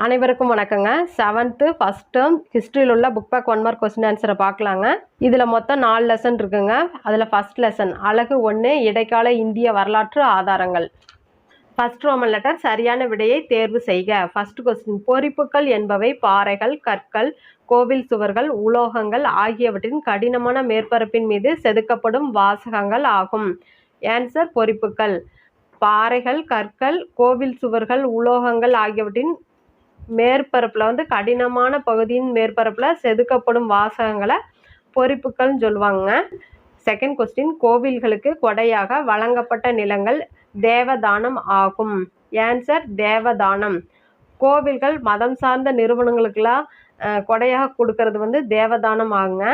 அனைவருக்கும் வணக்கங்க. 7th first term ஹிஸ்ட்ரியில் உள்ள புக் பேக் 1 மார்க் கொஸ்டின் ஆன்சரை பார்க்கலாங்க. இதில் மொத்தம் 4 லெசன் இருக்குங்க. அதில் ஃபர்ஸ்ட் லெசன் அலகு 1 இடைக்கால இந்திய வரலாற்று ஆதாரங்கள். ஃபர்ஸ்ட் ரோமன் லெட்டர் சரியான விடையை தேர்வு செய்க. ஃபர்ஸ்ட் கொஸ்டின் பொறிப்புக்கள் என்பவை பாறைகள், கற்கள், கோவில் சுவர்கள், உலோகங்கள் ஆகியவற்றின் கடினமான மேற்பரப்பின் மீது செதுக்கப்படும் வாசகங்கள் ஆகும். ஆன்சர் பொறிப்புக்கள். பாறைகள், கற்கள், கோவில் சுவர்கள், உலோகங்கள் ஆகியவற்றின் மேற்பரப்பில் கடினமான பகுதியின் மேற்பரப்பில் செதுக்கப்படும் வாசகங்களை பொறிப்புக்கள்னு சொல்லுவாங்க. செகண்ட் கொஸ்டின் கோவில்களுக்கு கொடையாக வழங்கப்பட்ட நிலங்கள் தேவதானம் ஆகும். ஆன்சர் தேவதானம். கோவில்கள் மதம் சார்ந்த நிறுவனங்களுக்கெல்லாம் கொடையாக கொடுக்கறது தேவதானம் ஆகுங்க.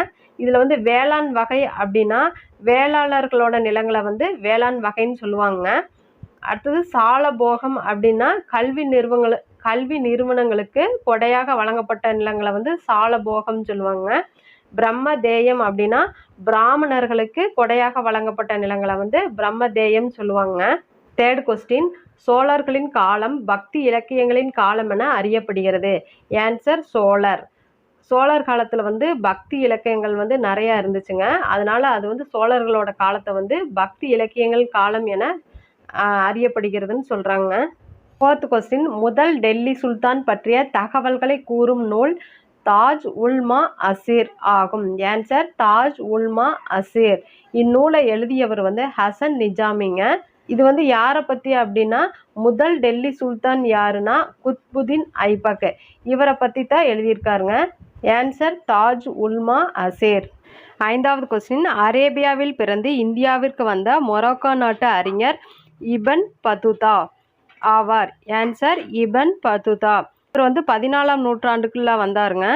இதில் வேளாண் வகை அப்படின்னா வேளாளர்களோட நிலங்களை வேளாண் வகைன்னு சொல்லுவாங்க. அடுத்தது சாலபோகம் அப்படின்னா கல்வி நிறுவனங்களுக்கு கொடையாக வழங்கப்பட்ட நிலங்களை சாலபோகம் சொல்லுவாங்க. பிரம்மதேயம் அப்படின்னா பிராமணர்களுக்கு கொடையாக வழங்கப்பட்ட நிலங்களை பிரம்மதேயம் சொல்லுவாங்க. தேர்ட் கொஸ்டின் சோழர்களின் காலம் பக்தி இலக்கியங்களின் காலம் என அறியப்படுகிறது. ஆன்சர் சோழர். சோழர் காலத்தில் பக்தி இலக்கியங்கள் நிறையா இருந்துச்சுங்க. அதனால அது சோழர்களோட காலத்தை பக்தி இலக்கியங்கள் காலம் என அறியப்படுகிறதுன்னு சொல்கிறாங்க. ஃபோர்த் கொஸ்டின் முதல் டெல்லி சுல்தான் பற்றிய தகவல்களை கூறும் நூல் தாஜ் உல் மஅசிர் ஆகும். ஆன்சர் தாஜ் உல் மஅசிர். இந்நூலை எழுதியவர் ஹசன் நிஜாமிங்க. இது யாரை பற்றி அப்படின்னா முதல் டெல்லி சுல்தான் யாருன்னா குத்புதீன் ஐபக். இவரை பற்றி தான் எழுதியிருக்காருங்க. ஆன்சர் தாஜ் உல் மஅசிர். ஐந்தாவது கொஸ்டின் அரேபியாவில் பிறந்து இந்தியாவிற்கு வந்த மொரோக்கோ நாட்டு அறிஞர் இபன் பத்துதா ஆவார். ஆன்சர் இபன் பத்துதா. இவர் 14ஆம் நூற்றாண்டுக்குள்ள வந்தாருங்க.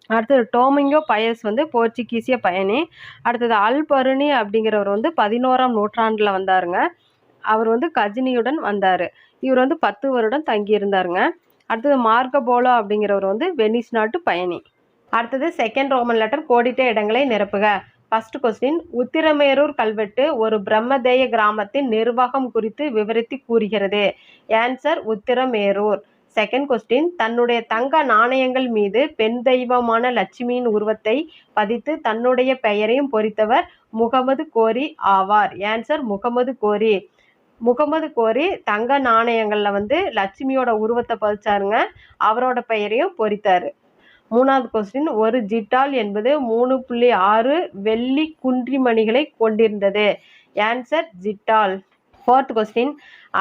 அடுத்தது டோமிங்கோ பயஸ் போர்ச்சுகீசிய பயணி. அடுத்தது அல் பருனி அப்படிங்கிறவர் 11ஆம் நூற்றாண்டில் வந்தாருங்க. அவர் கஜினியுடன் வந்தார். இவர் 10 வருடம் தங்கியிருந்தாருங்க. அடுத்தது மார்கபோலோ அப்படிங்கிறவர் வெனிஸ் நாட்டு பயணி. அடுத்தது செகண்ட் ரோமன் லெட்டர் கோடிட்ட இடங்களை நிரப்புக. ஃபர்ஸ்ட் கொஸ்டின் உத்திரமேரூர் கல்வெட்டு ஒரு பிரம்மதேய கிராமத்தின் நிர்வாகம் குறித்து விவரித்து கூறுகிறது. ஆன்சர் உத்திரமேரூர். செகண்ட் கொஸ்டின் தன்னுடைய தங்க நாணயங்கள் மீது பெண் தெய்வமான லட்சுமியின் உருவத்தை பதித்து தன்னுடைய பெயரையும் பொறித்தவர் முகமது கோரி ஆவார். ஆன்சர் முகமது கோரி. முகமது கோரி தங்க நாணயங்களில் லட்சுமியோட உருவத்தை பதிச்சாருங்க. அவரோட பெயரையும் பொறித்தாரு. மூணாவது கொஸ்டின் ஒரு ஜிட்டால் என்பது 3.6 வெள்ளி குன்றிமணிகளை கொண்டிருந்தது. ஆன்சர் ஜிட்டால். ஃபோர்த் கொஸ்டின்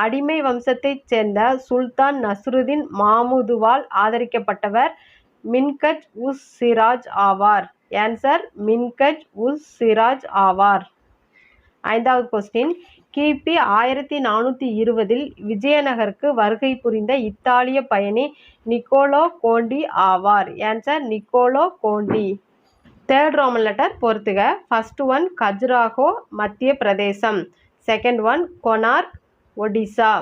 அடிமை வம்சத்தைச் சேர்ந்த சுல்தான் நஸ்ருதீன் மாமுதுவால் ஆதரிக்கப்பட்டவர் மின்கஜ் உஸ் சிராஜ் ஆவார். ஆன்சர் மின்கஜ் உஸ் சிராஜ் ஆவார். ஐந்தாவது கொஸ்டின் கிபி 1420 விஜயநகருக்கு வருகை புரிந்த இத்தாலிய பயணி நிக்கோலோ கோண்டி ஆவார். Answer Niccolo Conti. Third roman letter பொறுத்துக. First one Khajuraho Madhya Pradesh. Second one Konark Odisha.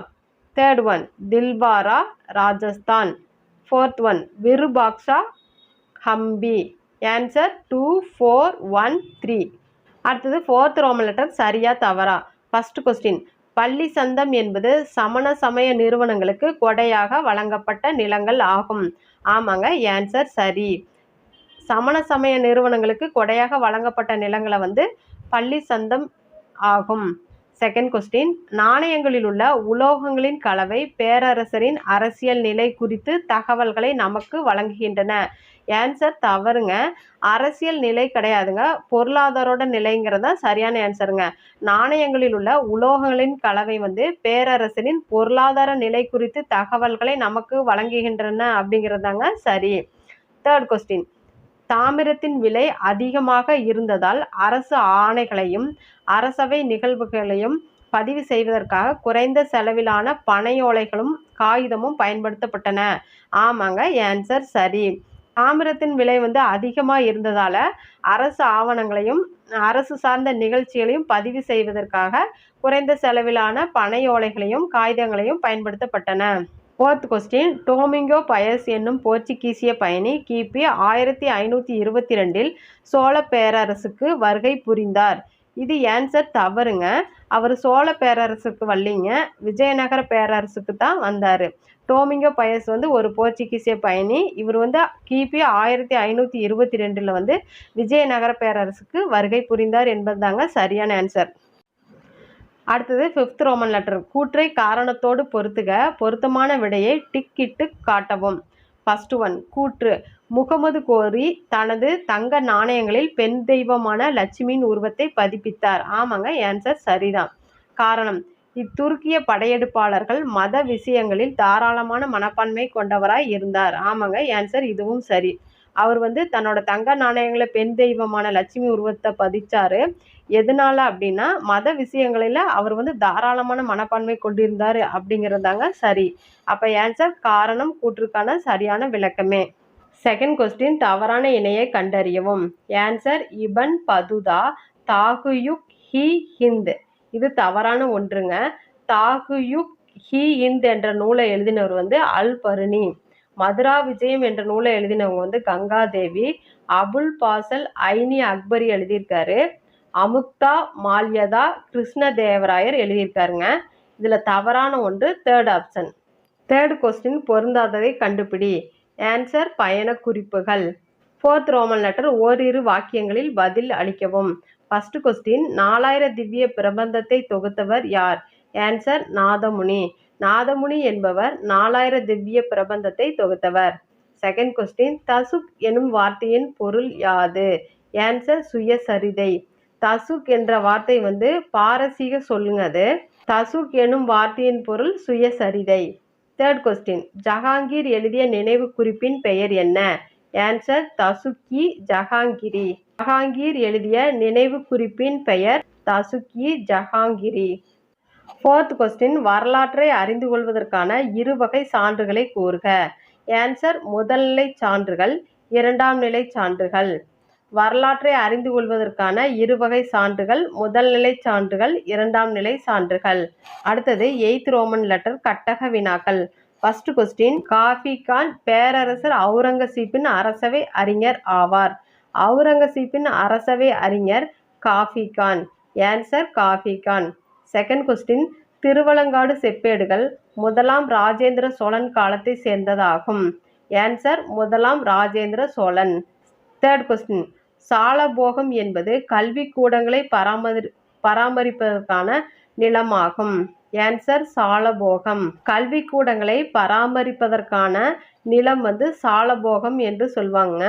Third one Dilwara Rajasthan. Fourth one Virupaksha Hampi. Answer 2, 4, 1, 3. அடுத்தது ஃபோர்த் ரோமன் லெட்டர் சரியா தவறா. ஃபர்ஸ்ட் கொஸ்டின் பள்ளி சந்தம் என்பது சமண சமய நிறுவனங்களுக்கு கொடையாக வழங்கப்பட்ட நிலங்கள் ஆகும். ஆமாங்க. ஆன்சர் சரி. சமண சமய நிறுவனங்களுக்கு கொடையாக வழங்கப்பட்ட நிலங்களை பள்ளி சந்தம் ஆகும். செகண்ட் கொஸ்டின் நாணயங்களில் உள்ள உலோகங்களின் கலவை பேரரசரின் அரசியல் நிலை குறித்து தகவல்களை நமக்கு வழங்குகின்றன. ஆன்சர் தவறுங்க. அரசியல் நிலை கிடையாதுங்க. பொருளாதாரோட நிலைங்கிறது தான் சரியான ஆன்சருங்க. நாணயங்களில் உள்ள உலோகங்களின் கலவை பேரரசரின் பொருளாதார நிலை குறித்து தகவல்களை நமக்கு வழங்குகின்றன அப்படிங்கிறதாங்க சரி. தேர்ட் கொஸ்டின் தாமிரத்தின் விலை அதிகமாக இருந்ததால் அரசு ஆணைகளையும் அரசவை நிகழ்வுகளையும் பதிவு செய்வதற்காக குறைந்த செலவிலான பனையோலைகளும் காகிதமும் பயன்படுத்தப்பட்டன. ஆமாங்க. ஆன்சர் சரி. தாமிரத்தின் விலை அதிகமாக இருந்ததால் அரசு ஆவணங்களையும் அரசு சார்ந்த நிகழ்ச்சிகளையும் பதிவு செய்வதற்காக குறைந்த செலவிலான பனையோலைகளையும் காகிதங்களையும் பயன்படுத்தப்பட்டன. ஃபோர்த் கொஸ்டின் டோமிங்கோ பயஸ் என்னும் போர்ச்சுகீசிய பயணி கிபி 1522 சோழ பேரரசுக்கு வருகை புரிந்தார். இது ஆன்சர் தவறுங்க. அவர் சோழ பேரரசுக்கு வரலிங்க, விஜயநகர பேரரசுக்கு தான் வந்தார். டோமிங்கோ பயஸ் வந்து ஒரு போர்ச்சுகீசிய பயணி. இவர் வந்து கிபி 1522 வந்து விஜயநகர பேரரசுக்கு வருகை புரிந்தார் என்பதுதாங்க சரியான ஆன்சர். அடுத்தது 5th ரோமன் லெட்டர். கூற்றை காரணத்தோடு பொருத்துக. பொருத்தமான விடையை டிக் இட்டு காட்டவும். ஃபர்ஸ்ட் ஒன் கூற்று. முகமது கோரி தனது தங்க நாணயங்களில் பெண் தெய்வமான லட்சுமியின் உருவத்தை பதிப்பித்தார். ஆமாங்க, ஆன்சர் சரிதான். காரணம். இத்துருக்கிய படையெடுப்பாளர்கள் மத விஷயங்களில் தாராளமான மனப்பான்மை கொண்டவராய் இருந்தார். ஆமாங்க, ஆன்சர் இதுவும் சரி. அவர் வந்து தன்னோட தங்க நாணயங்களை பெண் தெய்வமான லட்சுமி உருவத்தை பதிச்சாரு. எதனால அப்படின்னா மத விஷயங்களில் அவர் வந்து தாராளமான மனப்பான்மை கொண்டிருந்தார் அப்படிங்கிறதாங்க சரி. அப்போ ஆன்சர் காரணம் கூற்றுக்கான சரியான விளக்கமே. Second question. தவறான இணையை கண்டறியவும். Answer Ibn Battuta Tahqiq i Hind. இது தவறான ஒன்றுங்க. தாகுயுக் ஹி ஹிந்த் என்ற நூலை எழுதினவர் வந்து அல் பருனி. மதுரா விஜயம் என்ற நூலை எழுதினவங்க வந்து கங்காதேவி. அபுல் பாசல் ஐனி அக்பரி எழுதியிருக்காரு. அமுக்தா மால்யதா கிருஷ்ணதேவராயர் எழுதியிருக்காருங்க. இதில் தவறான ஒன்று தேர்ட் ஆப்ஷன். Third question. பொருந்தாததை கண்டுபிடி. ஆன்சர் பயண குறிப்புகள். 4th Roman letter. ஓரிரு வாக்கியங்களில் பதில் அளிக்கவும். First question. 4000 திவ்ய பிரபந்தத்தை தொகுத்தவர் யார்? ஆன்சர் நாதமுனி. நாதமுனி என்பவர் 4000 திவ்ய பிரபந்தத்தை தொகுத்தவர். Second question. தசுக் எனும் வார்த்தையின் பொருள் யாது? ஆன்சர் சுயசரிதை. தசுக் என்ற வார்த்தை வந்து பாரசீக சொல்லுங்க. அது தசுக் எனும் வார்த்தையின் பொருள் சுயசரிதை. Third question. ஜஹாங்கீர் எழுதிய நினைவு குறிப்பின் பெயர் என்ன? ஆன்சர் தசுக்கி ஜஹாங்கிரி. ஜஹாங்கீர் எழுதிய நினைவு குறிப்பின் பெயர் தசுக்கி ஜஹாங்கிரி. 4th question. வரலாற்றை அறிந்து கொள்வதற்கான இருவகை சான்றுகளை கூறுக. ஆன்சர் முதல்நிலை சான்றுகள், இரண்டாம் நிலை சான்றுகள். வரலாற்றை அறிந்து கொள்வதற்கான இருவகை சான்றுகள் முதல்நிலை சான்றுகள், இரண்டாம் நிலை சான்றுகள். அடுத்தது 8th ரோமன் லெட்டர். கட்டக வினாக்கள். First question. காஃபி கான் பேரரசர் அவுரங்கசீப்பின் அரசவை அறிஞர் ஆவார். அவுரங்கசீப்பின் அரசவை அறிஞர் Khafi Khan. Answer Khafi Khan. Second question. Thiruvalangadu செப்பேடுகள் முதலாம் ராஜேந்திர சோழன் காலத்தை சேர்ந்ததாகும். ஆன்சர் முதலாம் ராஜேந்திர சோழன். Third question. சாலபோகம் என்பது கல்வி கூடங்களை பராமரிப்பதற்கான நிலமாகும். ஆன்சர் சாலபோகம். கல்வி கூடங்களை பராமரிப்பதற்கான நிலம் வந்து சாலபோகம் என்று சொல்வாங்க.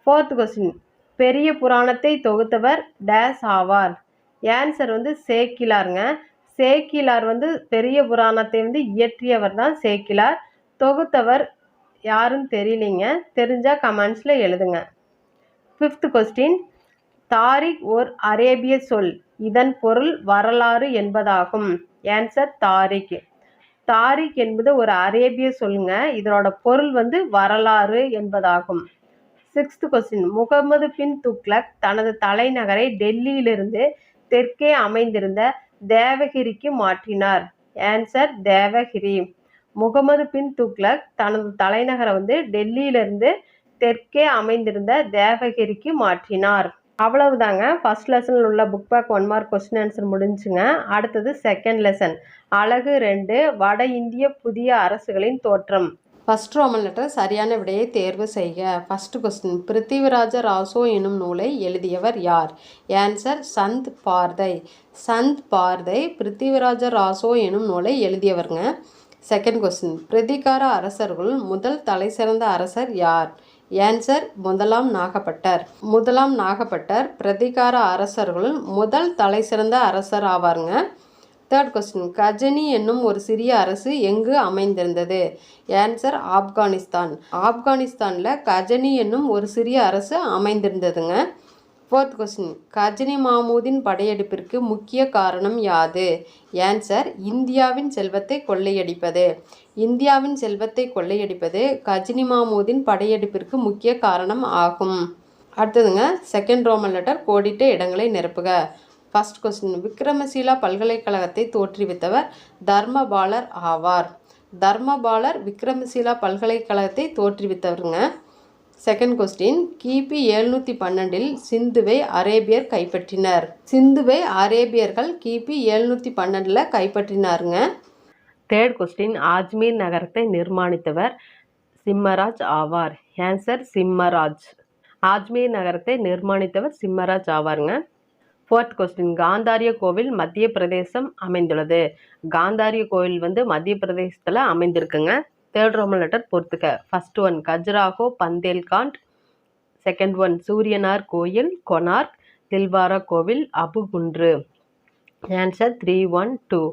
4th question. பெரிய புராணத்தை தொகுத்தவர் டேஸ் ஆவார். ஆன்சர் வந்து சேக்கிலாருங்க. சேக்கிலார் வந்து பெரிய புராணத்தை வந்து இயற்றியவர் தான் சேக்கிலார். தொகுத்தவர் யாருன்னு தெரியலிங்க. தெரிஞ்சால் கமெண்ட்ஸில் எழுதுங்க. 5th question. தாரிக் ஓர் அரேபிய சொல். இதன் பொருள் வரலாறு என்பதாகும். ஆன்சர் தாரிக். தாரிக் என்பது ஒரு அரேபிய சொல்லுங்க. இதனோட பொருள் வந்து வரலாறு என்பதாகும். 6th question. முகமது பின் துக்ளக் தனது தலைநகரை டெல்லியிலிருந்து தெற்கே அமைந்திருந்த தேவகிரிக்கு மாற்றினார். ஆன்சர் தேவகிரி. முகமது பின் துக்ளக் தனது தலைநகரை வந்து டெல்லியிலிருந்து தெற்கே அமைந்திருந்த தேவகிரிக்கு மாற்றினார். அவ்வளவுதாங்க. ஃபர்ஸ்ட் லெசனில் உள்ள book back 1 mark question answer முடிஞ்சுங்க. அடுத்தது செகண்ட் லெசன். அலகு 2 வட இந்திய புதிய அரசுகளின் தோற்றம். First roman letter. சரியான விடையை தேர்வு செய்க. First question. பிருத்திவிராஜ ராசோ எனும் நூலை எழுதியவர் யார்? ஆன்சர் சந்த் பார்தை. சந்த் பார்தை பிருத்திவிராஜ ராசோ எனும் நூலை எழுதியவருங்க. Second question. பிரதிகார அரசர்களுள் முதல் தலை சிறந்த அரசர் யார்? ஆன்சர் முதலாம் நாகப்பட்டர். முதலாம் நாகப்பட்டர் பிரதிகார அரசர்களுள் முதல் தலை சிறந்த அரசர் ஆவாருங்க. Third question. கஜனி என்னும் ஒரு சிறிய அரசு எங்கு அமைந்திருந்தது? ஆன்சர் ஆப்கானிஸ்தான். ஆப்கானிஸ்தானில் கஜனி என்னும் ஒரு சிறிய அரசு அமைந்திருந்ததுங்க. Fourth question. கஜனி மாமூதின் படையெடுப்பிற்கு முக்கிய காரணம் யாது? ஆன்சர் இந்தியாவின் செல்வத்தை கொள்ளையடிப்பது. இந்தியாவின் செல்வத்தை கொள்ளையடிப்பது கஜினி மாமூதின் படையெடுப்பிற்கு முக்கிய காரணம் ஆகும். அடுத்ததுங்க செகண்ட் ரோமன் லெட்டர். கோடிட்ட இடங்களை நிரப்புக. First question. விக்ரமசீலா பல்கலைக்கழகத்தை தோற்றுவித்தவர் தர்மபாலர் ஆவார். தர்மபாலர் விக்ரமசீலா பல்கலைக்கழகத்தை தோற்றுவித்தவருங்க. Second question. கிபி 712 சிந்துவை அரேபியர் கைப்பற்றினர். சிந்துவை அரேபியர்கள் கிபி 712 கைப்பற்றினாருங்க. தேர்ட் கொஸ்டின் ஆஜ்மீர் நகரத்தை நிர்மாணித்தவர் சிம்மராஜ் ஆவார். ஆன்சர் சிம்மராஜ். ஆஜ்மீர் நகரத்தை நிர்மாணித்தவர் சிம்மராஜ் ஆவாருங்க. ஃபோர்த் கொஸ்டின் காந்தாரிய கோவில் மத்திய பிரதேசம் அமைந்துள்ளது. காந்தாரிய கோவில் வந்து மத்திய பிரதேசத்தில் அமைந்திருக்குங்க. தேர்ட் ரோமன் லெட்டர் பொறுத்துக்க. First one Khajuraho Bundelkhand. Second one Suryanar கோயில் கொனார்க். தில்வாரா கோவில் அபுகுன்று. ஆன்சர் 312.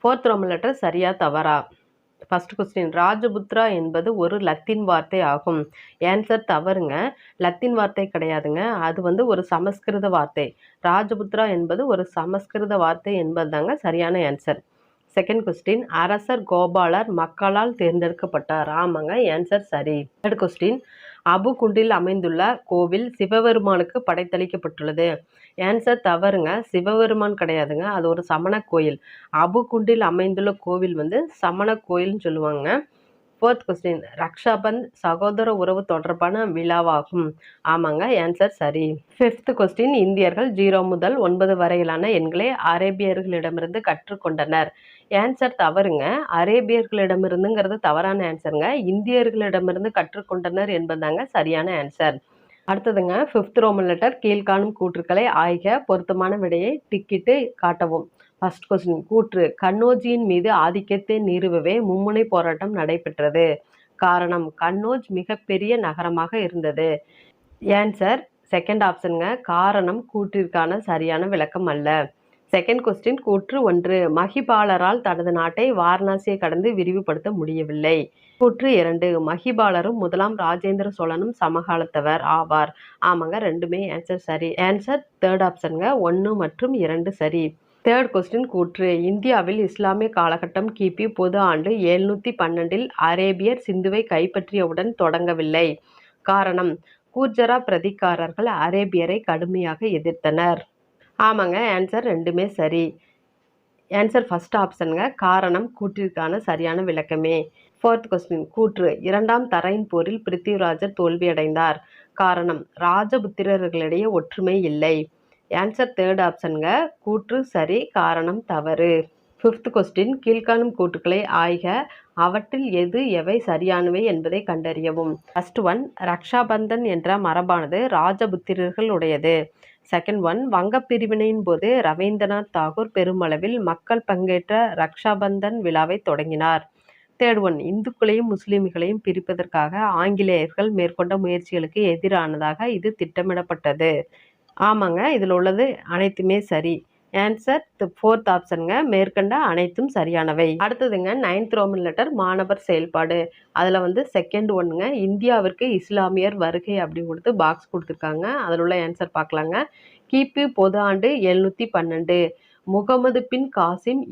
ஃபோர்த் ரோமன் லெட்டர் சரியா தவறா? ஃபர்ஸ்ட் கொஸ்டின் ராஜபுத்ரா என்பது ஒரு லத்தீன் வார்த்தை ஆகும். ஆன்சர் தவறுங்க. லத்தீன் வார்த்தை கிடையாதுங்க. அது வந்து ஒரு சமஸ்கிருத வார்த்தை. ராஜபுத்ரா என்பது ஒரு சமஸ்கிருத வார்த்தை என்பது தாங்க சரியான ஆன்சர். செகண்ட் கொஸ்டின் அரசர் கோபாலர் மக்களால் தேர்ந்தெடுக்கப்பட்டார். ஆமாங்க, ஆன்சர் சரி. தேர்ட் கொஸ்டின் அபுகுண்டில் அமைந்துள்ள கோவில் சிவபெருமானுக்கு படைத்தளிக்கப்பட்டுள்ளது. ஆன்சர் தவறுங்க. சிவபெருமான் கிடையாதுங்க, அது ஒரு சமண கோயில். அபுகுண்டில் அமைந்துள்ள கோவில் வந்து சமண கோயில்னு சொல்லுவாங்க. ஃபோர்த் கொஸ்டின் ரக்ஷாபந்த் சகோதர உறவு தொடர்பான விழாவாகும். ஆமாங்க, ஆன்சர் சரி. ஃபிஃப்த் கொஸ்டின் இந்தியர்கள் 0 முதல் 9 வரையிலான எண்களை அரேபியர்களிடமிருந்து கற்றுக்கொண்டனர். ஆன்சர் தவறுங்க. அரேபியர்களிடமிருந்துங்கிறது தவறான ஆன்சருங்க. இந்தியர்களிடமிருந்து கற்றுக்கொண்டனர் என்பதாங்க சரியான ஆன்சர். அடுத்ததுங்க ஃபிஃப்த் ரோமன் லெட்டர் கீழ்காணும் கூற்றுக்களை ஆய்க, பொருத்தமான விடையை டிக்கிட்டு காட்டவும். ஃபர்ஸ்ட் கொஸ்டின் கூற்று கன்னோஜியின் மீது ஆதிக்கத்தை நிறுவவே மும்முனை போராட்டம் நடைபெற்றது. காரணம் கன்னோஜ் மிகப்பெரிய நகரமாக இருந்தது. ஆன்சர் செகண்ட் ஆப்ஷனுங்க. காரணம் கூற்றிற்கான சரியான விளக்கம் அல்ல. செகண்ட் கொஸ்டின் கூற்று 1 மஹிபாலரால் தனது நாட்டை வாரணாசியை கடந்து விரிவுபடுத்த முடியவில்லை. கூற்று 2 மஹிபாலரும் முதலாம் ராஜேந்திர சோழனும் சமகாலத்தவர் ஆவார். ஆமாங்க, ரெண்டுமே ஆன்சர் சரி. Answer third ஆப்ஷனுங்க. 1 மற்றும் 2 சரி. தேர்ட் கொஸ்டின் கூற்று இந்தியாவில் இஸ்லாமிய காலகட்டம் கிபி பொது ஆண்டு 712 அரேபியர் சிந்துவை கைப்பற்றியவுடன் தொடங்கவில்லை. காரணம் கூர்ஜரா பிரதிகாரர்கள் அரேபியரை கடுமையாக எதிர்த்தனர். ஆமாங்க, ஆன்சர் ரெண்டுமே சரி. ஆன்சர் ஃபர்ஸ்ட் ஆப்ஷனுங்க. காரணம் கூற்றிற்கான சரியான விளக்கமே. ஃபோர்த் கொஸ்டின் கூற்று 2ஆம் தரையின் போரில் பிருத்திவிராஜர் தோல்வியடைந்தார். காரணம் ராஜபுத்திரர்களிடையே ஒற்றுமை இல்லை. ஆன்சர் தேர்ட் ஆப்ஷனுங்க. கூற்று சரி, காரணம் தவறு. ஃபிஃப்த் கொஸ்டின் கீழ்காணும் கூற்றுக்களை ஆய்க, அவற்றில் எவை சரியானவை என்பதை கண்டறியவும். ஃபர்ஸ்ட் ஒன் ரக்ஷாபந்தன் என்ற மரபானது ராஜபுத்திரர்கள் உடையது. செகண்ட் ஒன் வங்கப் பிரிவினையின் போது ரவீந்திரநாத் தாகூர் பெருமளவில் மக்கள் பங்கேற்ற ரக்ஷாபந்தன் விழாவை தொடங்கினார். தேர்ட் ஒன் இந்துக்களையும் முஸ்லிம்களையும் பிரிப்பதற்காக ஆங்கிலேயர்கள் மேற்கொண்ட முயற்சிகளுக்கு எதிரானதாக இது திட்டமிடப்பட்டது. ஆமாங்க, இதில் உள்ளது அனைத்துமே சரி. ஆன்சர் ஃபோர்த் ஆப்ஷனுங்க. மேற்கண்ட அனைத்தும் சரியானவை. அடுத்ததுங்க 9th ரோமன் லெட்டர் மாணவர் செயல்பாடு. அதில் வந்து செகண்ட் ஒன்னுங்க இந்தியாவிற்கு இஸ்லாமியர் வருகை அப்படின்னு கொடுத்து பாக்ஸ் கொடுத்துருக்காங்க. அதில் உள்ள ஆன்சர் பார்க்கலாங்க. கிபி பொது ஆண்டு 712 முகமது பின் காசிம்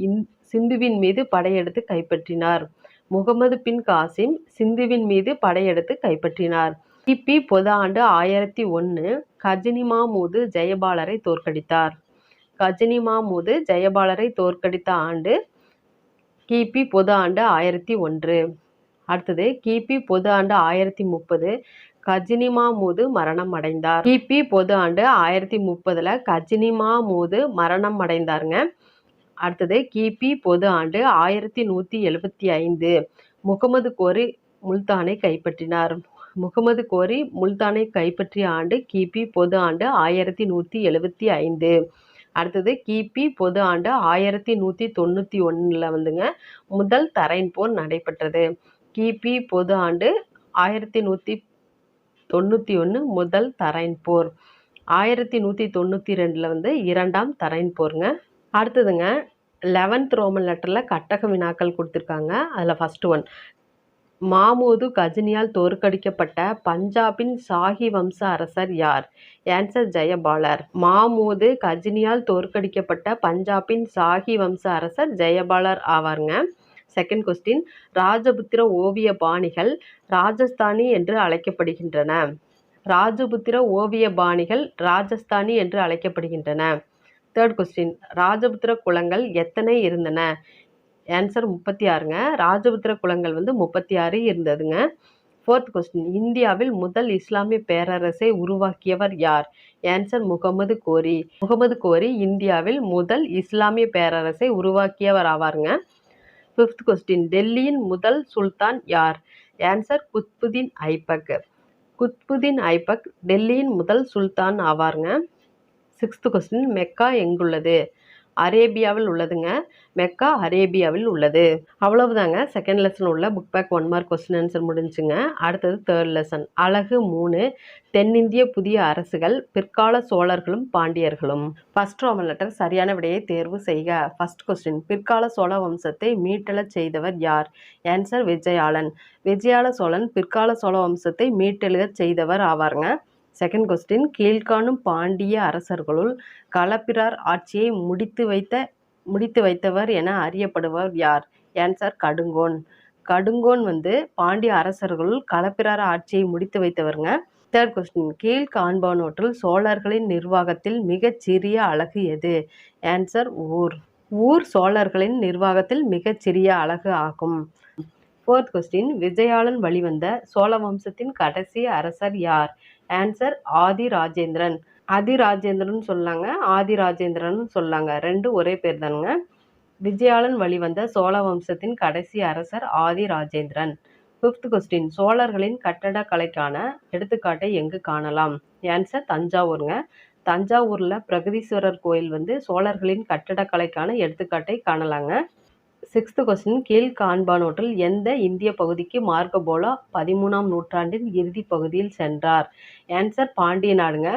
சிந்துவின் மீது படையெடுத்து கைப்பற்றினார். முகமது பின் காசிம் சிந்துவின் மீது படையெடுத்து கைப்பற்றினார். கிபி பொது ஆண்டு 1001 கஜினி மாமூது ஜெயபாலரை தோற்கடித்தார். கஜினி மாமூது ஜெயபாலரை தோற்கடித்த ஆண்டு கிபி பொது ஆண்டு 1001. அடுத்தது கிபி பொது ஆண்டு 1030 கஜினி மாமூது மரணம் அடைந்தார். கிபி பொது ஆண்டு 1030 கஜினி மாமூது மரணம் அடைந்தாருங்க. அடுத்தது கிபி பொது ஆண்டு 1175 முகமது கோரி முல்தானை கைப்பற்றினார். முகமது கோரி முல்தானை கைப்பற்றிய ஆண்டு கிபி பொது ஆண்டு 1175. அடுத்தது கிபி பொது ஆண்டு 1191 வந்துங்க முதல் தரையின் போர் நடைபெற்றது. கிபி பொது ஆண்டு 1191 முதல் தரையின் போர். 1192 வந்து 2ஆம் தரையின் போருங்க. அடுத்ததுங்க 11th ரோமன் லெட்டரில் கட்டக வினாக்கள் கொடுத்துருக்காங்க. அதில் ஃபர்ஸ்ட் ஒன் மாமூது கஜினியால் தோற்கடிக்கப்பட்ட பஞ்சாபின் ஷாஹி வம்ச அரசர் யார்? ஆன்சர் ஜெயபாலர். மாமூது கஜினியால் தோற்கடிக்கப்பட்ட பஞ்சாபின் ஷாஹி வம்ச அரசர் ஜெயபாலர் ஆவாருங்க. செகண்ட் கொஸ்டின் ராஜபுத்திர ஓவிய பாணிகள் ராஜஸ்தானி என்று அழைக்கப்படுகின்றன. ராஜபுத்திர ஓவிய பாணிகள் ராஜஸ்தானி என்று அழைக்கப்படுகின்றன. தேர்ட் கொஸ்டின் ராஜபுத்திர குலங்கள் எத்தனை இருந்தன? ஆன்சர் 36ங்க. ராஜபுத்திர குலங்கள் வந்து 36 இருந்ததுங்க. ஃபோர்த் கொஸ்டின் இந்தியாவில் முதல் இஸ்லாமிய பேரரசை உருவாக்கியவர் யார்? ஆன்சர் முகமது கோரி. முகமது கோரி இந்தியாவில் முதல் இஸ்லாமிய பேரரசை உருவாக்கியவர் ஆவாருங்க. ஃபிஃப்த் கொஸ்டின் டெல்லியின் முதல் சுல்தான் யார்? ஆன்சர் குத்புதீன் ஐபக். குத்புதீன் ஐபக் டெல்லியின் முதல் சுல்தான் ஆவாருங்க. சிக்ஸ்த் கொஸ்டின் மெக்கா எங்குள்ளது? அரேபியாவில் உள்ளதுங்க. மெக்கா அரேபியாவில் உள்ளது. அவ்வளவுதாங்க செகண்ட் லெசன் உள்ள book back 1 mark question answer முடிஞ்சுங்க. அடுத்தது தேர்ட் லெசன் அலகு 3 தென்னிந்திய புதிய அரசுகள் பிற்கால சோழர்களும் பாண்டியர்களும். ஃபர்ஸ்ட் ரோமன் லெட்டர் சரியான விடையை தேர்வு செய்க. ஃபர்ஸ்ட் கொஸ்டின் பிற்கால சோழ வம்சத்தை மீட்டெழச் செய்தவர் யார்? ஆன்சர் விஜயாளன். விஜயால சோழன் பிற்கால சோழ வம்சத்தை மீட்டெழுகச் செய்தவர் ஆவாருங்க. செகண்ட் கொஸ்டின் கீழ்காணும் பாண்டிய அரசர்களுள் களப்பிரர் ஆட்சியை முடித்து வைத்தவர் என அறியப்படுவர் யார்? ஆன்சர் கடுங்கோன். கடுங்கோன் பாண்டிய அரசர்களுள் களப்பிரர் ஆட்சியை முடித்து வைத்தவருங்க. தேர்ட் கொஸ்டின் கீழ் காண்பனவற்றுள் சோழர்களின் நிர்வாகத்தில் மிகச் சிறிய அலகு எது? ஆன்சர் ஊர். ஊர் சோழர்களின் நிர்வாகத்தில் மிகச் சிறிய அலகு ஆகும். ஃபோர்த் கொஸ்டின் விஜயாளன் வழிவந்த சோழ வம்சத்தின் கடைசி அரசர் யார்? ஆன்சர் ஆதி ராஜேந்திரன். அதிராஜேந்திரன் சொல்லாங்க, ஆதிராஜேந்திரன் சொல்லாங்க, ரெண்டு ஒரே பேர் தானுங்க. விஜயாளன் வழிவந்த சோழ வம்சத்தின் கடைசி அரசர் ஆதி ராஜேந்திரன். ஃபிஃப்த் கொஸ்டின் சோழர்களின் கட்டடக்கலைக்கான எடுத்துக்காட்டை எங்கு காணலாம்? ஆன்சர் தஞ்சாவூருங்க. தஞ்சாவூர்ல பிரகதீஸ்வரர் கோயில் சோழர்களின் கட்டடக்கலைக்கான எடுத்துக்காட்டை காணலாங்க. சிக்ஸ்த் கொஸ்டின் கீழ் காண்பானவற்றில் எந்த இந்திய பகுதிக்கு மார்கோபோலோ 13ஆம் நூற்றாண்டின் இறுதி பகுதியில் சென்றார்? ஆன்சர் பாண்டிய நாடுங்க.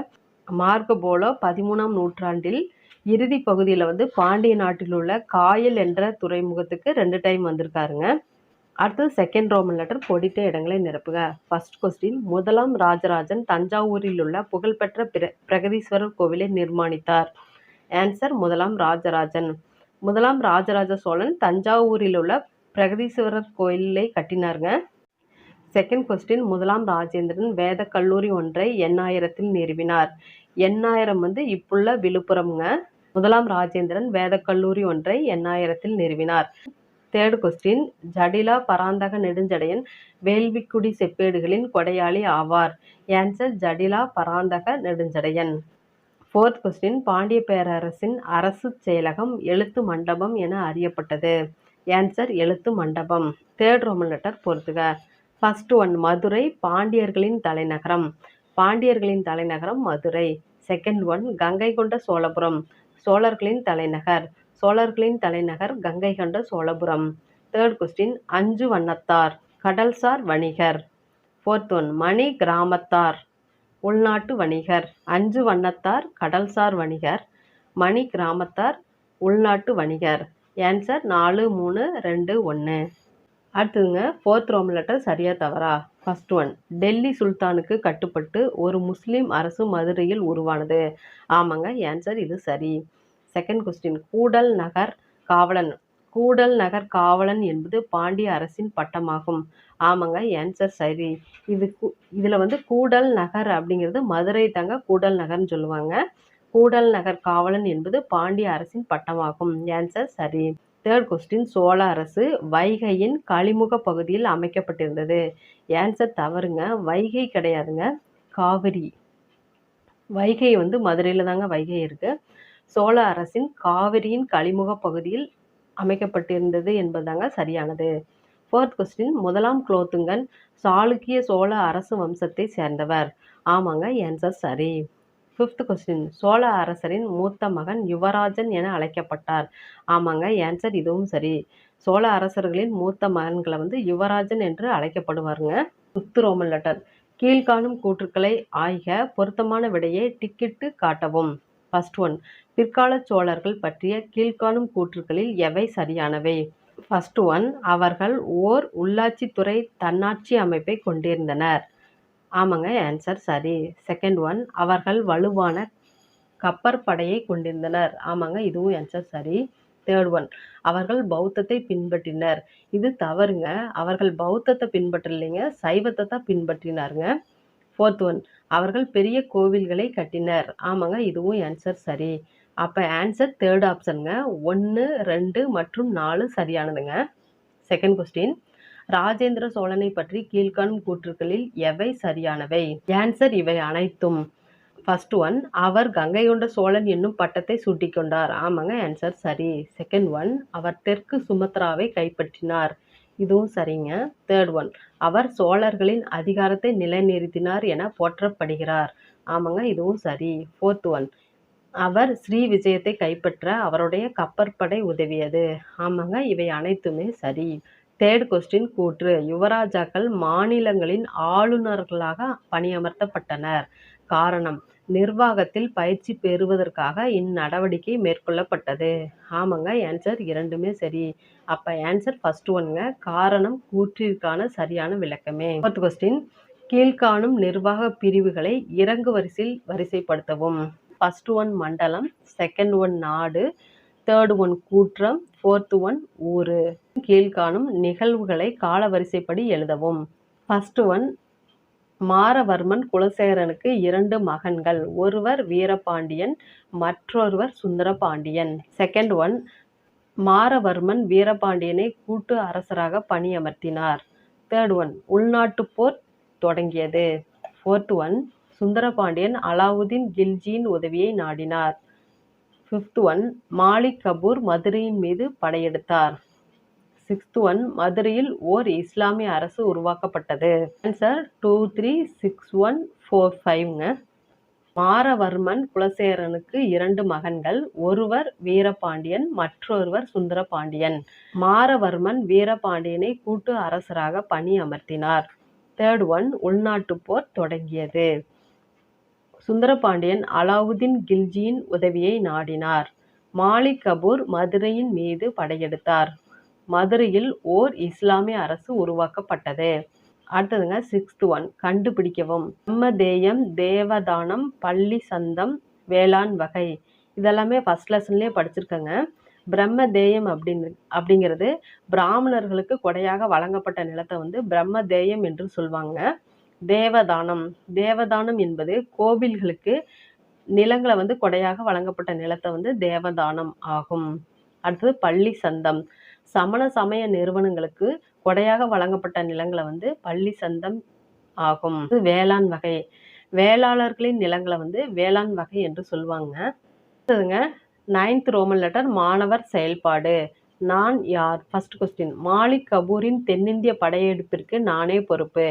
மார்கோபோலோ 13ஆம் நூற்றாண்டில் இறுதி பகுதியில் பாண்டிய நாட்டில் உள்ள காயல் என்ற துறைமுகத்துக்கு 2 டைம் வந்திருக்காருங்க. அடுத்தது செகண்ட் ரோமன் லெட்டர் பொடித்த இடங்களை நிரப்புக. ஃபர்ஸ்ட் கொஸ்டின் முதலாம் ராஜராஜன் தஞ்சாவூரில் உள்ள புகழ்பெற்ற பிரகதீஸ்வரர் கோவிலை நிர்மாணித்தார். ஆன்சர் முதலாம் ராஜராஜன். முதலாம் ராஜராஜ சோழன் தஞ்சாவூரில் உள்ள பிரகதீஸ்வரர் கோயிலை கட்டினாருங்க. செகண்ட் கொஸ்டின் முதலாம் ராஜேந்திரன் வேத கல்லூரி ஒன்றை எண்ணாயிரத்தில் நிறுவினார். எண்ணாயிரம் இப்புள்ள விழுப்புரம்ங்க. முதலாம் ராஜேந்திரன் வேத கல்லூரி ஒன்றை எண்ணாயிரத்தில் நிறுவினார். தேர்ட் கொஸ்டின் ஜடிலா பராந்தக நெடுஞ்சடையன் வேள்விக்குடி செப்பேடுகளின் கொடையாளி ஆவார். Answer Jatila Parantaka Nedunjadaiyan. Fourth question Pandya பேரரசின் அரசு செயலகம் எழுத்து மண்டபம் என அறியப்பட்டது. ஆன்சர் எழுத்து மண்டபம். தேர்ட் ரோமன் லெட்டர் பொறுத்துக. ஃபர்ஸ்ட் ஒன் மதுரை பாண்டியர்களின் தலைநகரம். பாண்டியர்களின் தலைநகரம் மதுரை. செகண்ட் ஒன் கங்கை கொண்ட சோழபுரம் சோழர்களின் தலைநகர். சோழர்களின் தலைநகர் கங்கை கொண்ட சோழபுரம். தேர்ட் கொஸ்டின் அஞ்சு வண்ணத்தார் கடல்சார் வணிகர். ஃபோர்த் ஒன் மணி கிராமத்தார் உள்நாட்டு வணிகர். அஞ்சு வண்ணத்தார் கடல்சார் வணிகர், மணி கிராமத்தார் உள்நாட்டு வணிகர். ஆன்சர் 4, 3, 2, 1. அடுத்ததுங்க ஃபோர்த் ரோமன் லெட்டர் சரியா தவறா? ஃபர்ஸ்ட் ஒன் டெல்லி சுல்தானுக்கு கட்டுப்பட்டு ஒரு முஸ்லீம் அரசு மதுரையில் உருவானது. ஆமாங்க, ஆன்சர் இது சரி. செகண்ட் கொஸ்டின் கூடல் நகர் காவலன். கூடல் நகர் காவலன் என்பது பாண்டிய அரசின் பட்டமாகும். ஆமாங்க, ஆன்சர் சரி. இதில் கூடல் நகர் அப்படிங்கிறது மதுரை தாங்க கூடல் நகர்னு சொல்லுவாங்க. கூடல் நகர் காவலன் என்பது பாண்டிய அரசின் பட்டமாகும். ஆன்சர் சரி. தேர்ட் கொஸ்டின் சோழ அரசு வைகையின் கழிமுக பகுதியில் அமைக்கப்பட்டிருந்தது. ஆன்சர் தவறுங்க. வைகை கிடையாதுங்க, காவிரி. வைகை மதுரையில் தாங்க வைகை இருக்கு. சோழ அரசின் காவிரியின் கழிமுக பகுதியில் அமைக்கப்பட்டிருந்தது என்பதுதாங்க சரியானது. ஃபோர்த் கொஸ்டின் முதலாம் குலோத்துங்கன் சாளுக்கிய சோழ அரசு வம்சத்தை சேர்ந்தவர். ஆமாங்க, ஆன்சர் சரி. ஃபிஃப்த் கொஸ்டின் சோழ அரசரின் மூத்த மகன் யுவராஜன் என அழைக்கப்பட்டார். ஆமாங்க, ஆன்சர் இதுவும் சரி. சோழ அரசர்களின் மூத்த மகன்களை யுவராஜன் என்று அழைக்கப்படுவாருங்க. ஃபிஃப்த் ரோமன் லெட்டர் கீழ்காணும் கூற்றுக்களை ஆய்க, பொருத்தமான விடையை டிக்கிட்டு காட்டவும். ஃபர்ஸ்ட் ஒன் பிற்கால சோழர்கள் பற்றிய கீழ்காணும் கூற்றுக்களில் எவை சரியானவை? ஃபர்ஸ்ட் ஒன் அவர்கள் ஓர் உள்ளாட்சித்துறை தன்னாட்சி அமைப்பை கொண்டிருந்தனர். ஆமாங்க, ஆன்சர் சரி. செகண்ட் ஒன் அவர்கள் வலுவான கப்பற்படையை கொண்டிருந்தனர். ஆமாங்க, இதுவும் ஆன்சர் சரி. தேர்ட் ஒன் அவர்கள் பௌத்தத்தை பின்பற்றினர். இது தவறுங்க. அவர்கள் பௌத்தத்தை பின்பற்றலைங்க, சைவத்தை தான் பின்பற்றினாருங்க. ஃபோர்த் ஒன் அவர்கள் பெரிய கோவில்களை கட்டினர். ஆமாங்க, இதுவும் ஆன்சர் சரி. அப்போ ஆன்சர் தேர்ட் ஆப்ஷனுங்க. 1, 2 மற்றும் 4 சரியானதுங்க. செகண்ட் கொஸ்டின் ராஜேந்திர சோழனை பற்றி கீழ்காணும் கூற்றுக்களில் எவை சரியானவை? ஆன்சர் இவை அனைத்தும். ஃபர்ஸ்ட் ஒன், அவர் கங்கை கொண்ட சோழன் என்னும் பட்டத்தை சூட்டிக்கொண்டார். ஆமாங்க, ஆன்சர் சரி. செகண்ட் ஒன், அவர் தெற்கு சுமத்ராவை கைப்பற்றினார். இதுவும் சரிங்க. தேர்ட் ஒன், அவர் சோழர்களின் அதிகாரத்தை நிலைநிறுத்தினார் என போற்றப்படுகிறார். ஆமாங்க, இதுவும் சரி. ஃபோர்த் ஒன், அவர் ஸ்ரீ விஜயத்தை கைப்பற்ற அவருடைய கப்பற்படை உதவியது. ஆமாங்க, இவை அனைத்துமே சரி. தேர்ட் கொஸ்டின் கூற்று. யுவராஜாக்கள் மாநிலங்களின் ஆளுநர்களாக பணியமர்த்தப்பட்டனர். காரணம், நிர்வாகத்தில் பயிற்சி பெறுவதற்காக இந்நடவடிக்கை மேற்கொள்ளப்பட்டது. ஆமாங்க, ஆன்சர் இரண்டுமே சரி. அப்ப ஆன்சர் ஃபர்ஸ்ட் ஒன்ங்க. காரணம் கூற்றிற்கான சரியான விளக்கமே. ஃபோர்த் கொஸ்டின், கீழ்காணும் நிர்வாக பிரிவுகளை இறங்கு வரிசையில் வரிசைப்படுத்தவும். ஃபர்ஸ்ட் ஒன் மண்டலம், செகண்ட் ஒன் நாடு, தேர்ட் ஒன் கூற்றம், ஃபோர்த் ஒன் ஊரு. கீழ்காணும் நிகழ்வுகளை காலவரிசைப்படி எழுதவும். ஃபர்ஸ்ட் ஒன், மாரவர்மன் குலசேகரனுக்கு 2 மகன்கள். ஒருவர் வீரபாண்டியன், மற்றொருவர் சுந்தரபாண்டியன். செகண்ட் ஒன், மாரவர்மன் வீரபாண்டியனை கூட்டு அரசராக பணியமர்த்தினார். தேர்ட் ஒன், உள்நாட்டுப் போர் தொடங்கியது. ஃபோர்த் ஒன், சுந்தரபாண்டியன் அலாவுதீன் கில்ஜியின் உதவியை நாடினார். ஃபிஃப்த் ஒன், மாலிக் கபூர் மதுரையின் மீது படையெடுத்தார். சிக்ஸ்த் ஒன், மதுரையில் ஓர் இஸ்லாமிய அரசு உருவாக்கப்பட்டது. ஆன்சர் 2, 3, 6, 1, 4, 5ங்க. மாரவர்மன் குலசேகரனுக்கு 2 மகன்கள். ஒருவர் வீரபாண்டியன், மற்றொருவர் சுந்தரபாண்டியன். மாரவர்மன் வீரபாண்டியனை கூட்டு அரசராக பணி அமர்த்தினார். தேர்ட் ஒன், உள்நாட்டுப் போர் தொடங்கியது. சுந்தரபாண்டியன் அலாவுதீன் கில்ஜியின் உதவியை நாடினார். மாலிக் கபூர் மதுரையின் மீது படையெடுத்தார். மதுரையில் ஓர் இஸ்லாமிய அரசு உருவாக்கப்பட்டது. அடுத்ததுங்க சிக்ஸ்த் ஒன், கண்டுபிடிக்கவும். பிரம்மதேயம், தேவதானம், பள்ளி சந்தம், வேளாண் வகை. இதெல்லாமே ஃபர்ஸ்ட் லெசன்லேயே படிச்சிருக்கேங்க. பிரம்மதேயம் அப்படிங்கிறது பிராமணர்களுக்கு கொடையாக வழங்கப்பட்ட நிலத்தை வந்து பிரம்மதேயம் என்று சொல்லுவாங்க. தேவதானம், தேவதானம் என்பது கோவில்களுக்கு நிலங்களை வந்து கொடையாக வழங்கப்பட்ட நிலத்தை வந்து தேவதானம் ஆகும். அடுத்தது பள்ளி சந்தம், சமண சமய நிறுவனங்களுக்கு கொடையாக வழங்கப்பட்ட நிலங்களை வந்து பள்ளி சந்தம் ஆகும். வேளாண் வகை, வேளாளர்களின் நிலங்களை வந்து வேளாண் வகை என்று சொல்லுவாங்க. அடுத்ததுங்க 9th ரோமன் லெட்டர், மாணவர் செயல்பாடு. நான் யார்? ஃபர்ஸ்ட் கொஸ்டின், மாலிக் கபூரின் தென்னிந்திய படையெடுப்பிற்கு நானே பொறுப்பு.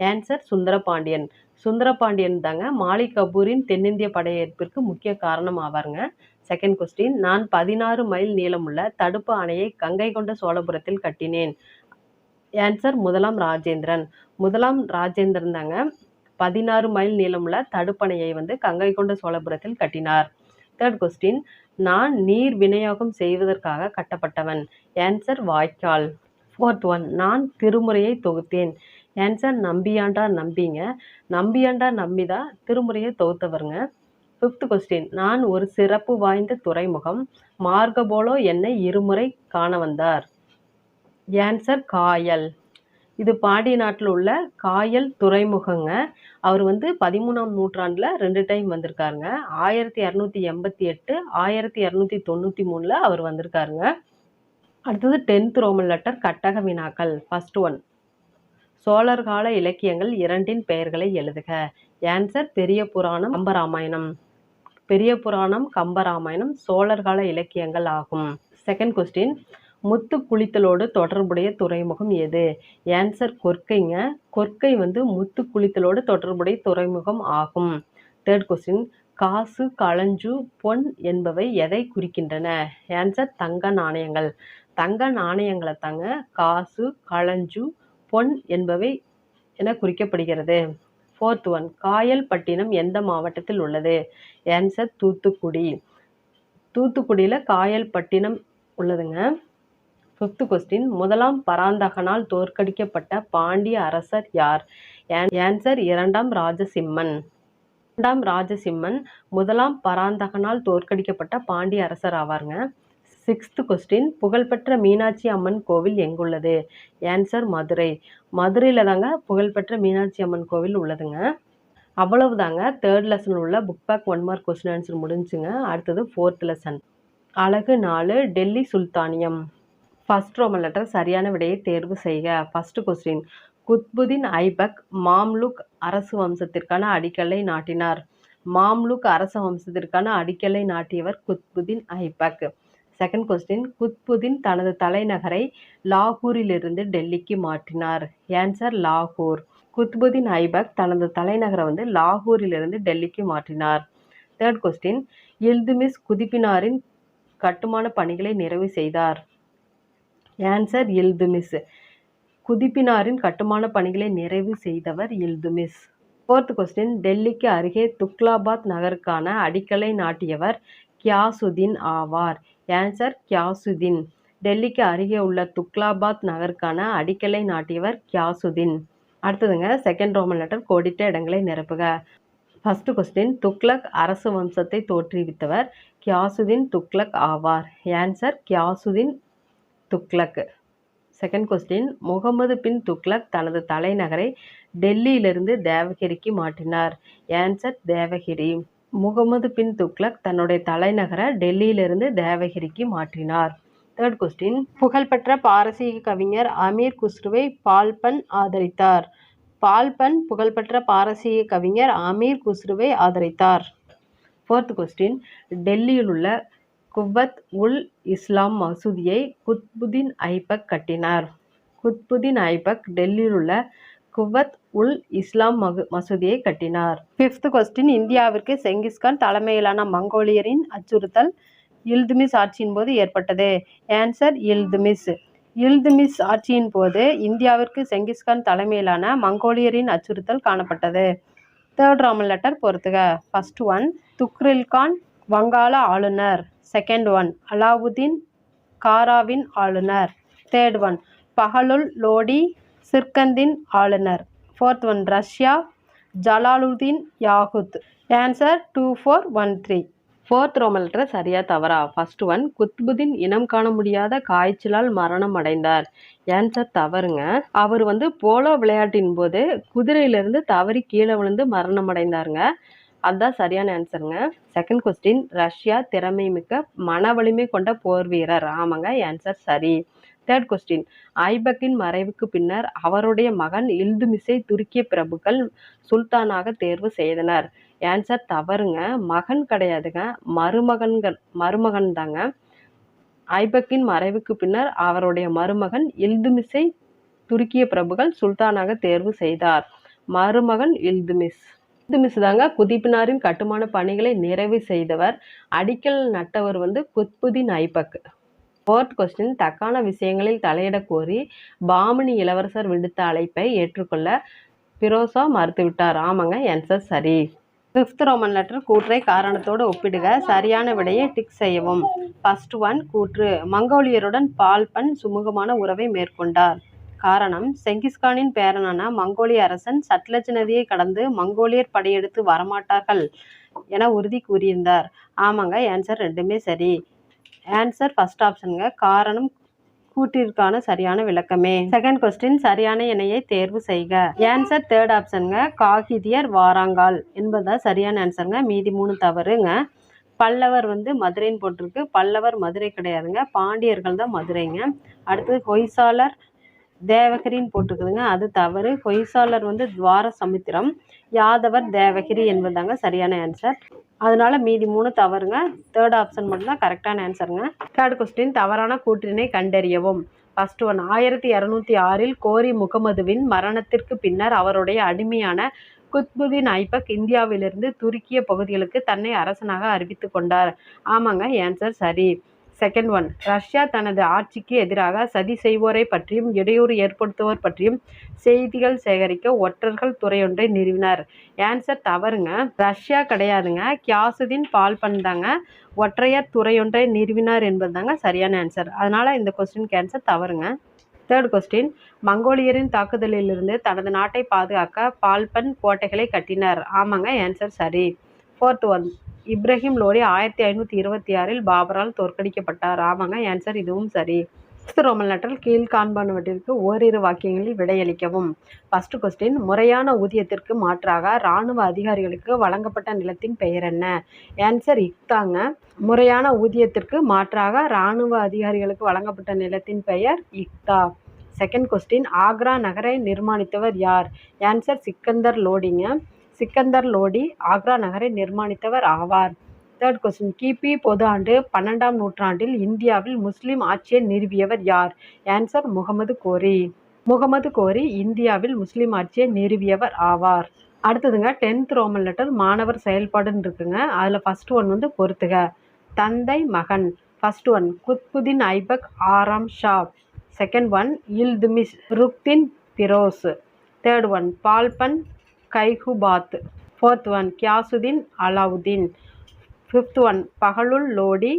ஆன்சர் சுந்தரபாண்டியன். சுந்தரபாண்டியன் தாங்க மாலிக் கபூரின் தென்னிந்திய படையெடுப்பிற்கு முக்கிய காரணம் ஆவாருங்க. செகண்ட் கொஸ்டின், நான் 16 மைல் நீளமுள்ள தடுப்பு அணையை கங்கை கொண்ட சோழபுரத்தில் கட்டினேன். ஆன்சர் முதலாம் ராஜேந்திரன். முதலாம் ராஜேந்திரன் தாங்க 16 மைல் நீளமுள்ள தடுப்பணையை வந்து கங்கை கொண்ட சோழபுரத்தில் கட்டினார். தேர்ட் கொஸ்டின், நான் நீர் விநியோகம் செய்வதற்காக கட்டப்பட்டவன். ஆன்சர் வாய்க்கால். ஃபோர்த் ஒன், நான் திருமுறையை தொகுத்தேன். ஆன்சர் நம்பியாண்டார் நம்பிங்க. நம்பியாண்டார் நம்பிதான் திருமுறையை தொகுத்தவருங்க. ஃபிஃப்த் கொஸ்டின், நான் ஒரு சிறப்பு வாய்ந்த துறைமுகம். மார்கபோலோ என்னை இருமுறை காண வந்தார். ஆன்சர் காயல். இது பாண்டிய நாட்டில் உள்ள காயல் துறைமுகங்க. அவர் வந்து 13ஆம் நூற்றாண்டில் 2 டைம் வந்திருக்காருங்க. 1288, 1293 அவர் வந்திருக்காருங்க. அடுத்தது 10th ரோமன் லெட்டர், கட்டக வினாக்கள். ஃபர்ஸ்ட் ஒன், சோழர் கால இலக்கியங்கள் 2ன் பெயர்களை எழுதுக. ஆன்சர் பெரிய புராணம், கம்பராமாயணம். பெரிய புராணம், கம்பராமாயணம் சோழர் கால இலக்கியங்கள் ஆகும். செகண்ட் கொஸ்டின், முத்து குளித்தலோடு தொடர்புடைய துறைமுகம் எது? ஆன்சர் கொற்கைங்க. கொற்கை வந்து முத்து குளித்தலோடு தொடர்புடைய துறைமுகம் ஆகும். தேர்ட் கொஸ்டின், காசு, களஞ்சு, பொன் என்பவை எதை குறிக்கின்றன? ஆன்சர் தங்க நாணயங்கள். தங்க நாணயங்களை தாங்க காசு, களஞ்சு, பொன் என்பவை என குறிக்கப்படுகிறது. ஃபோர்த் ஒன், காயல் பட்டினம் எந்த மாவட்டத்தில் உள்ளது? ஆன்சர் தூத்துக்குடி. தூத்துக்குடியில் காயல் பட்டினம் உள்ளதுங்க. ஃபிஃப்த் கொஸ்டின், முதலாம் பராந்தகனால் தோற்கடிக்கப்பட்ட பாண்டிய அரசர் யார்? ஆன்சர் 2ஆம் ராஜசிம்மன். 2ஆம் ராஜசிம்மன் முதலாம் பராந்தகனால் தோற்கடிக்கப்பட்ட பாண்டிய அரசர் ஆவாருங்க. சிக்ஸ்த் கொஸ்டின், புகழ்பெற்ற மீனாட்சி அம்மன் கோவில் எங்குள்ளது? ஆன்சர் மதுரை. மதுரையில் தாங்க புகழ்பெற்ற மீனாட்சி அம்மன் கோவில் உள்ளதுங்க. அவ்வளவுதாங்க தேர்ட் லெசன் உள்ள book back 1 mark question answer முடிஞ்சுங்க. அடுத்தது ஃபோர்த் லெசன், அழகு 4, டெல்லி சுல்தானியம். ஃபர்ஸ்ட் ரோமன் லெட்டர், சரியான விடையை தேர்வு செய்க. First question, Qutbuddin Aibak Mamluk அரசு வம்சத்திற்கான அடிக்கல்லை நாட்டினார். மாம்லுக் அரச வம்சத்திற்கான அடிக்கலை நாட்டியவர் குத்புதீன் ஐபக். செகண்ட் கொஸ்டின், குத்புதீன் தனது தலைநகரை லாகூரிலிருந்து டெல்லிக்கு மாற்றினார். ஆன்சர் லாகூர். குத்புதீன் ஐபக் தனது தலைநகரை லாகூரிலிருந்து டெல்லிக்கு மாற்றினார். தேர்ட் கொஸ்டின், இல்துமிஸ் குதிப்பினாரின் கட்டுமான பணிகளை நிறைவு செய்தார். ஆன்சர் இல்துமிஸ். குதிப்பினாரின் கட்டுமான பணிகளை நிறைவு செய்தவர் இல்துமிஸ். ஃபோர்த் கொஸ்டின், டெல்லிக்கு அருகே துக்லாபாத் நகருக்கான அடிக்கலை நாட்டியவர் கியாசுதீன் ஆவார். ஆன்சர் கியாசுதீன். டெல்லிக்கு அருகே உள்ள Tughlakabad நகருக்கான அடிக்கலை நாட்டியவர் Ghiyasuddin. அடுத்ததுங்க, second Roman letter கோடிட்ட இடங்களை நிரப்புக. ஃபர்ஸ்ட் கொஸ்டின், துக்ளக் அரசு வம்சத்தை தோற்றுவித்தவர் கியாசுதீன் துக்ளக் ஆவார். Answer Ghiyasuddin Tughlaq. Second question, Muhammad bin Tughlaq தனது தலைநகரை டெல்லியிலிருந்து தேவகிரிக்கு மாற்றினார். ஆன்சர் தேவகிரி. முகமது பின் துக்ளக் தன்னுடைய தலைநகரை டெல்லியிலிருந்து தேவகிரிக்கு மாற்றினார். தேர்ட் கொஸ்டின், புகழ்பெற்ற பாரசீக கவிஞர் அமீர் குஸ்ருவை பால்பன் ஆதரித்தார். பால்பன் புகழ்பெற்ற பாரசீக கவிஞர் அமீர் குஸ்ருவை ஆதரித்தார். ஃபோர்த் கொஸ்டின், டெல்லியில் உள்ள குவ்வத் உல் இஸ்லாம் மசூதியை குத்புதீன் ஐபக் கட்டினார். குத்புதீன் ஐபக் டெல்லியில் உள்ள குவ்வத் உல் இஸ்லாம் மசூதியை கட்டினார். ஃபிஃப்த் கொஸ்டின், இந்தியாவிற்கு செங்கிஸ்கான் தலைமையிலான மங்கோலியரின் அச்சுறுத்தல் இல்துமிஸ் ஆட்சியின் போது ஏற்பட்டது. ஆன்சர் இல்துமிஸ். இல்துமிஸ் ஆட்சியின் போது இந்தியாவிற்கு செங்கிஸ்கான் தலைமையிலான மங்கோலியரின் அச்சுறுத்தல் காணப்பட்டது. தேர்ட் ரோமன் லெட்டர் பொறுத்துக. ஃபர்ஸ்ட் ஒன், துக்ரில்கான் வங்காள ஆளுநர். செகண்ட் ஒன், அலாவுதீன் காராவின் ஆளுநர். தேர்ட் ஒன், பஹலுல் லோடி சிர்கந்தின் ஆளுநர். Fourth one, Razia Jalaluddin Yakut. Answer 2413. Fourth roman letter சரியா தவறா? ஃபர்ஸ்ட் ஒன், குத்புதீன் இனம் காண முடியாத காய்ச்சலால் மரணம் அடைந்தார். ஆன்சர் தவறுங்க. அவர் போலோ விளையாட்டின் போது குதிரையிலிருந்து தவறி கீழே விழுந்து மரணம் அடைந்தாருங்க. அதுதான் சரியான ஆன்சருங்க. செகண்ட் கொஸ்டின், ரஷ்யா திறமை மிக்க மன வலிமை கொண்ட போர் வீரர். ஆமாங்க, ஆன்சர் சரி. தேர்ட் கொஸ்டின், ஐபக்கின் மறைவுக்கு பின்னர் அவருடைய மகன் இல்துமிஸை துருக்கிய பிரபுக்கள் சுல்தானாக தேர்வு செய்தனர். ஆன்சர் தவறுங்க. மகன் கிடையாதுங்க, மருமகன் தாங்க. ஐபக்கின் மறைவுக்கு பின்னர் அவருடைய மருமகன் இல்துமிஸை துருக்கிய பிரபுக்கள் சுல்தானாக தேர்வு செய்தார். மருமகன் இல்துமிஸ் தாங்க குதிப்பினாரின் கட்டுமான பணிகளை நிறைவு செய்தவர். அடிக்கல் நட்டவர் குத்புதீன் ஐபக். ஃபோர்த் கொஸ்டின், தக்கான விஷயங்களில் தலையிடக் கோரி பாமினி இளவரசர் விடுத்த அழைப்பை ஏற்றுக்கொள்ள பிரோசா மறுத்துவிட்டார். ஆமாங்க, ஆன்சர் சரி. ஃபிஃப்த் ரோமன் லெட்டர் கூற்றை காரணத்தோடு ஒப்பிடுக. சரியான விடையை டிக் செய்யவும். ஃபர்ஸ்ட் ஒன், கூற்று, மங்கோலியருடன் பால்பன் சுமூகமான உறவை மேற்கொண்டார். காரணம், செங்கிஸ்கானின் பேரனான மங்கோலிய அரசன் சட்லஜ் நதியை கடந்து மங்கோலியர் படையெடுத்து வரமாட்டார்கள் என உறுதி கூறியிருந்தார். ஆமாங்க, ஆன்சர் ரெண்டுமே சரி. ஆன்சர் ஃபர்ஸ்ட் ஆப்ஷனுங்க. காரணம் கூற்றிற்கான சரியான விளக்கமே. செகண்ட் கொஸ்டின், சரியான இணையை தேர்வு செய்க. Answer third ஆப்ஷனுங்க. காகிதியர் வாராங்கால் என்பதுதான் சரியான ஆன்சருங்க. மீதி 3 தவறுங்க. பல்லவர் மதுரைன்னு போட்டிருக்கு. பல்லவர் மதுரை கிடையாதுங்க, பாண்டியர்கள் தான் மதுரைங்க. அடுத்தது ஹொய்சாலர் தேவகிரின்னு போட்டிருக்குதுங்க, அது தவறு. ஹொய்சாலர் துவார சமுத்திரம், யாதவர் தேவகிரி என்பதாங்க சரியான ஆன்சர். அதனால மீதி 3 தவறுங்க. தேர்ட் ஆப்ஷன் மட்டும்தான் கரெக்டான ஆன்சருங்க. தேர்ட் கொஸ்டின், தவறான கூற்றினை கண்டறியவும். ஃபர்ஸ்ட் ஒன், 1206 கோரி முகமதுவின் மரணத்திற்கு பின்னர் அவருடைய அடிமையான குத்புதீன் ஐபக் இந்தியாவிலிருந்து துருக்கிய பகுதிகளுக்கு தன்னை அரசனாக அறிவித்து கொண்டார். ஆமாங்க, ஆன்சர் சரி. செகண்ட் ஒன், ரஷ்யா தனது ஆட்சிக்கு எதிராக சதி செய்வோரை பற்றியும் இடையூறு ஏற்படுத்துவோர் பற்றியும் செய்திகள் சேகரிக்க ஒற்றர்கள் துறையொன்றை நிறுவினார். ஆன்சர் தவறுங்க. ரஷ்யா கிடையாதுங்க, கியாசுதீன் பால்பன் தாங்க ஒற்றையர் துறையொன்றை நிறுவினார் என்பது தாங்க சரியான ஆன்சர். அதனால இந்த கொஸ்டினுக்கு ஆன்சர் தவறுங்க. தேர்ட் கொஸ்டின், மங்கோலியரின் தாக்குதலிலிருந்து தனது நாட்டை பாதுகாக்க பால்பன் கோட்டைகளை கட்டினார். ஆமாங்க, ஆன்சர் சரி. Fourth one, Ibrahim Lodi 1526 பாபரால் தோற்கடிக்கப்பட்டார். ஆமாங்க, ஆன்சர் இதுவும் சரி. சிக்ஸ்த் ரோமன் லெட்டர் கீழ்காண்பனவற்றிற்கு ஓரிரு வாக்கியங்களில் விடையளிக்கவும். ஃபர்ஸ்ட் கொஸ்டின், முறையான ஊதியத்திற்கு மாற்றாக இராணுவ அதிகாரிகளுக்கு வழங்கப்பட்ட நிலத்தின் பெயர் என்ன? ஆன்சர் இக்தாங்க. முறையான ஊதியத்திற்கு மாற்றாக இராணுவ அதிகாரிகளுக்கு வழங்கப்பட்ட நிலத்தின் பெயர் இக்தா. செகண்ட் கொஸ்டின், ஆக்ரா நகரை நிர்மாணித்தவர் யார்? ஆன்சர் சிக்கந்தர் லோடிங்க. சிக்கந்தர் லோடி ஆக்ரா நகரை நிர்மாணித்தவர் ஆவார். தேர்ட் கொஸ்டின், கிபி பொது ஆண்டு 12ஆம் நூற்றாண்டில் இந்தியாவில் முஸ்லிம் ஆட்சியை நிறுவியவர் யார்? ஆன்சர் முகமது கோரி. முகமது கோரி இந்தியாவில் முஸ்லிம் ஆட்சியை நிறுவியவர் ஆவார். அடுத்ததுங்க 10th ரோமன் லெட்டர் மாணவர் செயல்பாடுன்னு இருக்குங்க. அதில் ஃபர்ஸ்ட் ஒன் வந்து பொறுத்துக. தந்தை மகன். First one Qutbuddin Aibak Aram Shah. Second one Iltutmish Ruknuddin Firoz. Third one Balban Kaiqubad. Fourth one Ghiyasuddin Alauddin. Fifth one Bahlul Lodi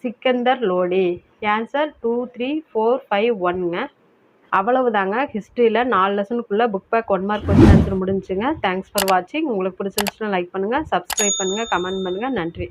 Sikandar Lodi. Answer 2, 3, 4, 5, 1ங்க. அவ்வளவுதாங்க ஹிஸ்ட்ரியில் 4 லெசனுக்குள்ளே book back 1 mark question answer முடிஞ்சுங்க. தேங்க்ஸ் ஃபார் வாட்சிங். உங்களுக்கு பிடிச்சிருந்துச்சுன்னா லைக் பண்ணுங்கள், சப்ஸ்கிரைப் பண்ணுங்கள், கமெண்ட் பண்ணுங்கள். நன்றி.